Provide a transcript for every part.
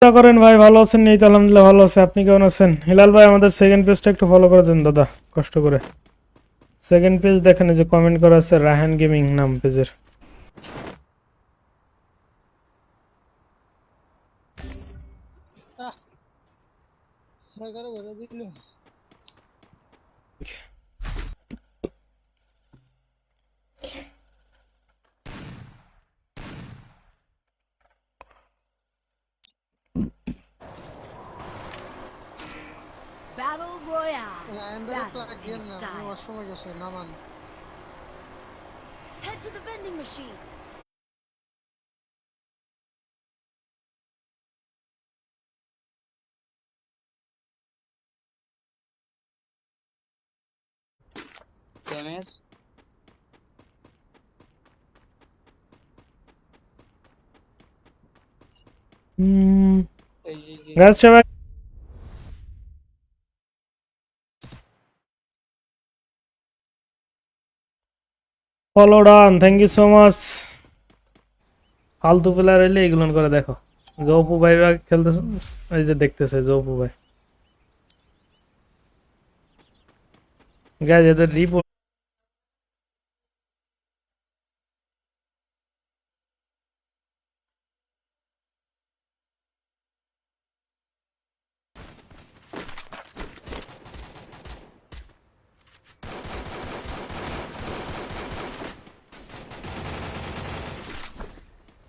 আশা করেন ভাই ভালো আছেন? এই তো আলহামদুলিল্লাহ ভালো আছে। আপনি কেমন আছেন? হিলাল ভাই আমাদের সেকেন্ড পেজটা একটু ফলো করে দেন দাদা, কষ্ট করে। সেকেন্ড পেজ দেখেন, এই যে কমেন্ট করা আছে রাহান গেমিং নাম পেজের। Battle Royale. রায়ানদারে Battle plug in দিয়েন না, আমি style. অসময় গেছে নামান। Head to the vending machine. Damage এই যে গাইস সবাই follow done, thank you so much. ফালতু প্লেয়ার এলে এগুলো করে দেখো। জৌপু ভাইরা খেলতেছে, এই যে দেখতেছে জৌপু ভাই। গাইস এদের রিপোর্ট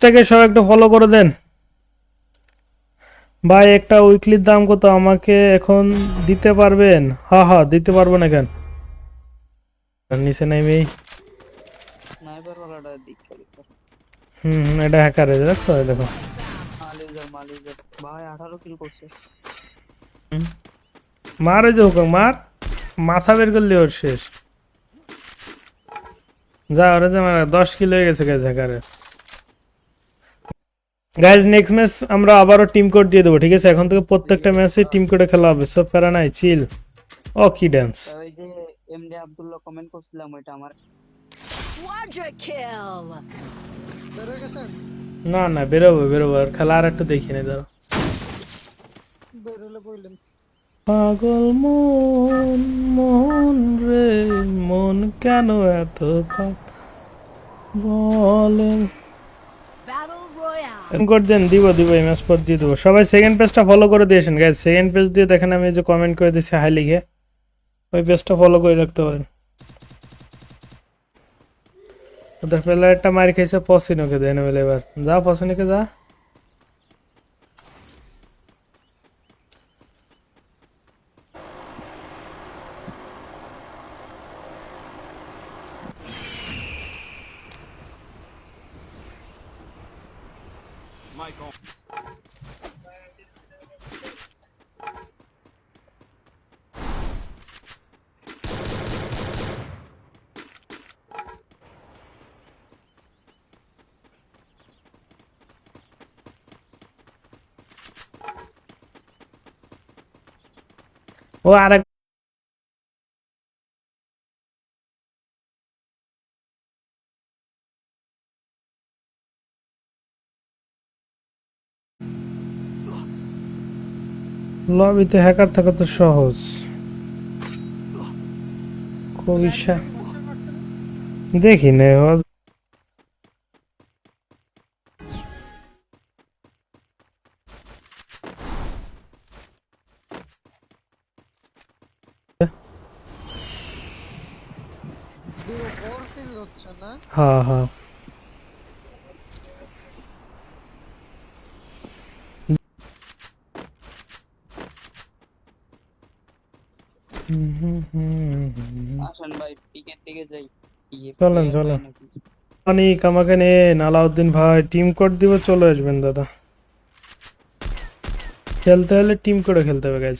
টাকে সবাই একটু ফলো করে দেন ভাই। একটা উইকলির দাম কত আমাকে এখন দিতে পারবেন? হ্যাঁ হ্যাঁ দিতে পারবো না কেন? নিচে নেমে স্নাইপার ওয়ালাটা দিক খালি কর। এটা হ্যাকারে দেখছো, এই দেখো। মাল ইউজার ভাই 18 কিল করছে। মার, এই যে হুকাং মার, মাথা বের করলে ওর শেষ। যা ওরা যে মারা 10 কিলো হয়ে গেছে গাইজ হ্যাকারে। গাইজ নেক্সট ম্যাচ আমরা আবারও টিম কোড দিয়ে দেবো, ঠিক আছে? এখন থেকে প্রত্যেকটা ম্যাচে টিম কোডে খেলা হবে, সব প্যারা নাই, চিল। ও কি ড্যান্স! ওই যে এমডি আব্দুল্লাহ কমেন্ট করছিলাম, ওইটা আমার। Quadra kill. বেরোয় গেছেন? না না, বেরোবো বেরোবো, আর খেলা আর একটু দেখি নি ধরো। বেরোলে বললেন। পাগল মন, মন রে মন কেন এত বলেন। Battle Royale. কোড দেন, দিব দিব, এই ম্যাচ পর দিয়ে দেবো। সবাই সেকেন্ড পেজটা ফলো করে দিয়েছেন গাইজ। সেকেন্ড পেজ দিয়ে দেখেন আমি যে কমেন্ট করে দিচ্ছি হাই লিখে, ওই পেজটা ফলো করে রাখতে পারেন। ওদের প্লেয়ারটা মার খাইছে, পসিনোকে দেন বলে। এবার যা পসিনোকে যা। ও আরেক লবিতে হ্যাকার থাকা তো সহজ, খুবই দেখি নে জিরো ফোর কিল হচ্ছে না। হ্যাঁ হ্যাঁ। আসেন ভাই পিকের দিকে যাই। চলেন চলেন। অনিক আমাকে নেন, আলাউদ্দিন ভাই টিম কোড দিব, চলে আসবেন দাদা। খেলতে হলে টিম কোডে খেলতে হবে গাইজ।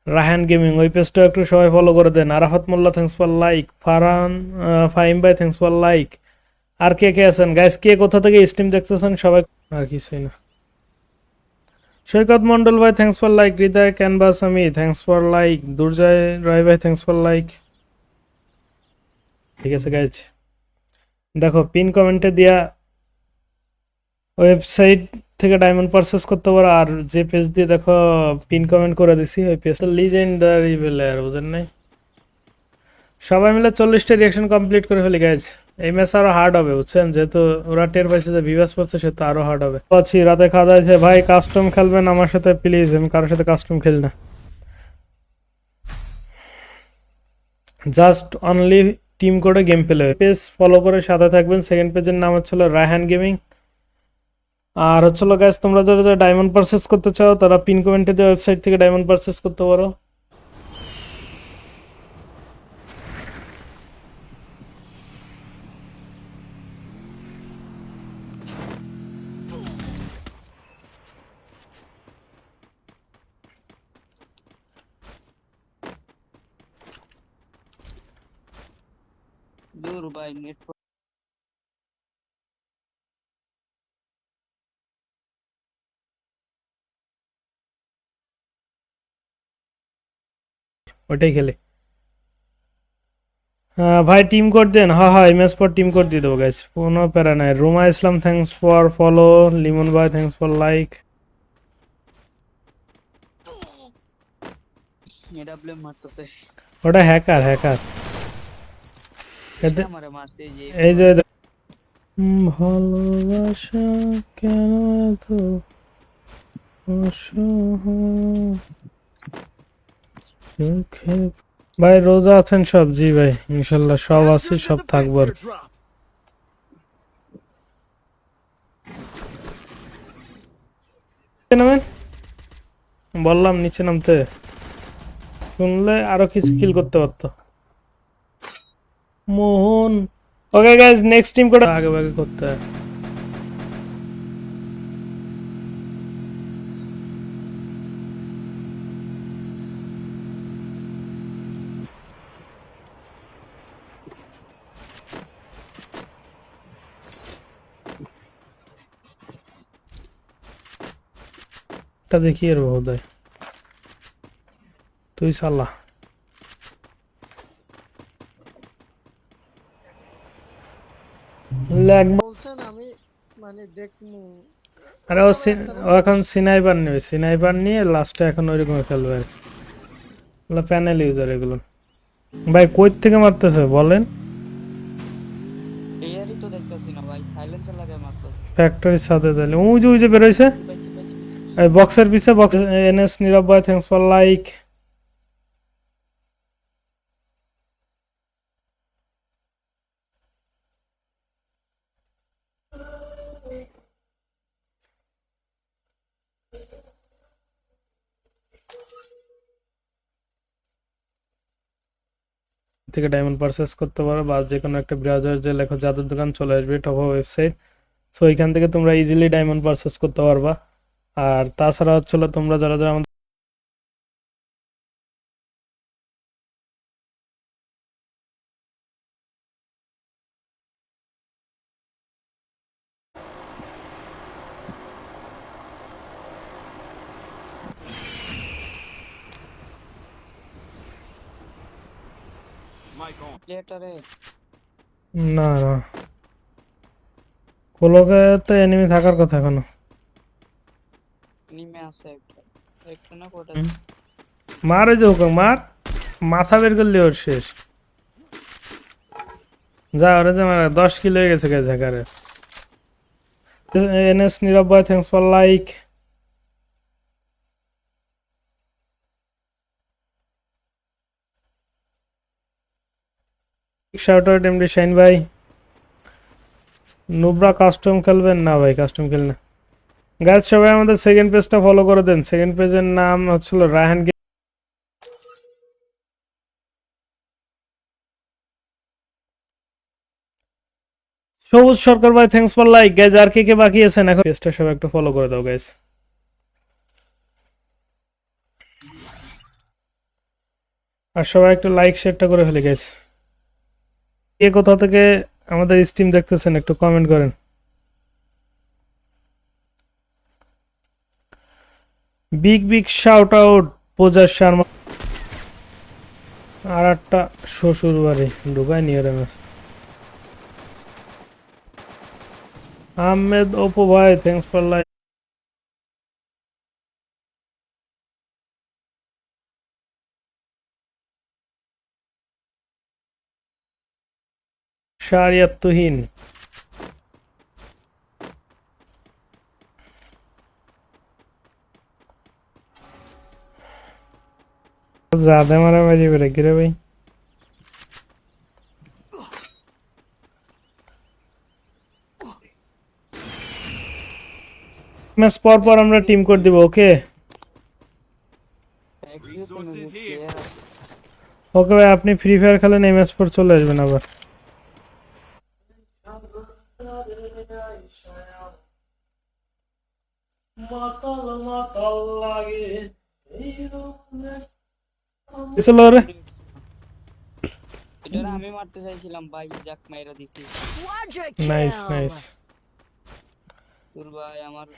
রাহান গেমিং ওই পেজটা একটু সবাই ফলো করে দেন। Arafat Molla thanks for like, Farhan Fahim ভাই থ্যাঙ্কস ফর লাইক। আর কে কে আছেন গাইজ? কে কোথা থেকে স্ট্রিম দেখতেছেন সবাই? আর কিছুই না। সৈকত মন্ডল ভাই thanks for like, Hriday Canvas আমি thanks for like, Durjoy Roy ভাই থ্যাঙ্কস ফর লাইক। ঠিক আছে গাইজ, দেখো পিন কমেন্টে দিয়া ওয়েবসাইট থেকে ডায়মন্ড পারচেস করতে পারো। আর যে পেজ দিয়ে দেখো পিন কমেন্ট করে দিছি ওই পেজটা লিজেন্ডারি প্লেয়ার, বুঝেন নাই? সবাই মিলে 40টা রিয়াকশন কমপ্লিট করে ফেলি গাইজ। এই ম্যাচ আরো হার্ড হবে বুঝছেন, যেহেতু ওরা টের পাইছে যে ভিভাস পড়ছে, সে তো আরো হার্ড হবে। আছি রাতে খাওয়া দাওয়া, ভাই কাস্টম খেলবেন আমার সাথে প্লিজ, আমি কারোর সাথে কাস্টম খেলি না, জাস্ট অনলি টিম কোডে গেম প্লে। পেজ ফলো করে সাথে থাকবেন। সেকেন্ড পেজের নাম হচ্ছিল রায়হান গেমিং। আর হচ্ছিল গাইজ, তোমরা যারা যারা ডায়মন্ড পারচেস করতে চাও তারা পিন কমেন্টে দিয়ে ওয়েবসাইট থেকে ডায়মন্ড পারচেস করতে পারো। দূর ভাই নেট ওইটাই খেলে। ভাই টিম কোড দেন। হ্যাঁ হ্যাঁ, ইমেজ পর টিম কোড দিয়ে দেবো গাইজ, কোনো প্যারা নাই। রুমা ইসলাম থ্যাঙ্কস ফর ফলো। লিমন ভাই থ্যাঙ্কস ফর লাইক। এডাব্লিউ মারতেছে। ওটা হ্যাকার হ্যাকার। আমারে মারছে এই যে এই যে ভালোবাসা কেন এত অসহায় চোখে। ভাই রোজা আছেন সব? জি ভাই ইনশাল্লাহ সব আছি, সব থাকবো আর কি। নামেন, বললাম নিচে নামতে, শুনলে আরো কিছু কিল করতে পারতো মোহন। ওকে গাইজ, নেক্সট টিম করে আগে ভাগে করতে হয়। এটা দেখি এর বোধ হয় তুই সাল্লাহ। ল্যাগ। বলছেন আমি মানে দেখমু। আরে ও এখন সিনাইপার নেবে, সিনাইপার নিয়ে লাস্টে এখন ওইরকম খেলবে আর কি। প্যানেল ইউজার এগুলো। ভাই কই থেকে মারতেছে বলেন? এয়ারই তো দেখতেছি না ভাই, সাইলেন্সার লাগায় মারতেছে। ফ্যাক্টরির সাথে তাহলে ওই যে বেরোইছে এই বক্সের পিছে। বক্স এনএস নীরব ভাই থ্যাঙ্কস ফর লাইক। থেকে ডায়মন্ড পারচেস করতে পারো, বা যে কোনো একটা ব্রাউজার যে লেখো জাদুর দোকান চলে আসবে টপ ওয়েবসাইট। সো এখান থেকে তোমরা ইজিলি ডায়মন্ড পারচেস করতে পারবা। আর তাছাড়া হচ্ছিল তোমরা যারা যারা আমাদের প্লেয়ারটারে না না কোলোকে তো এনিমি থাকার কথা এখনো। নিমে আছে একটা, একটা না কোটা। মার ওই যে ওকে মার, মাথা বের করলে ওর শেষ। যা ওরে যে মারা 10 কিলো হয়ে গেছে গাইজ হ্যাকারের। এনএস নীরব ভাই thanks for like. Shout out MD Shine ভাই। নুবরা কাস্টম খেলবেন? না ভাই কাস্টম খেল না। গাইজ সবাই আমাদের সেকেন্ড পেজটা ফলো করে দেন। সেকেন্ড পেজের নাম হচ্ছিল রায়হান। সবুজ সরকার ভাই থ্যাঙ্কস ফর লাইক। গাইজ আর কে কে বাকি আছেন এখন পেজটা সবাই একটু ফলো করে দাও গাইজ। আর সবাই একটু লাইক শেয়ারটা করে ফেলে গাইজ। কে কোথা থেকে আমাদের স্ট্রিম দেখতেছেন একটু কমেন্ট করেন। বিগ বিগ শাউট আউট পূজা শর্মা। আর একটা শ্বশুর বাড়ি ঢুকাই নিয়ে রে ম্যাচ। আহমেদ অপু ভাই থ্যাঙ্কস ফর লাইক। শারিয়াত তুহিন, ज्यादा मारामारी पे रख रहे भाई। ম্যাচ পর পর আমরা টিম কোড দিব, ওকে ওকে ভাই, আপনি ফ্রি ফায়ার খেলেন, এই ম্যাচ পর চলে আসবেন আবার। চলো রে। এটা আমি মারতে চাইছিলাম ভাই, যাক মাইরা দিছি। Quadra nice kill. নাইস। তোর ভাই আমার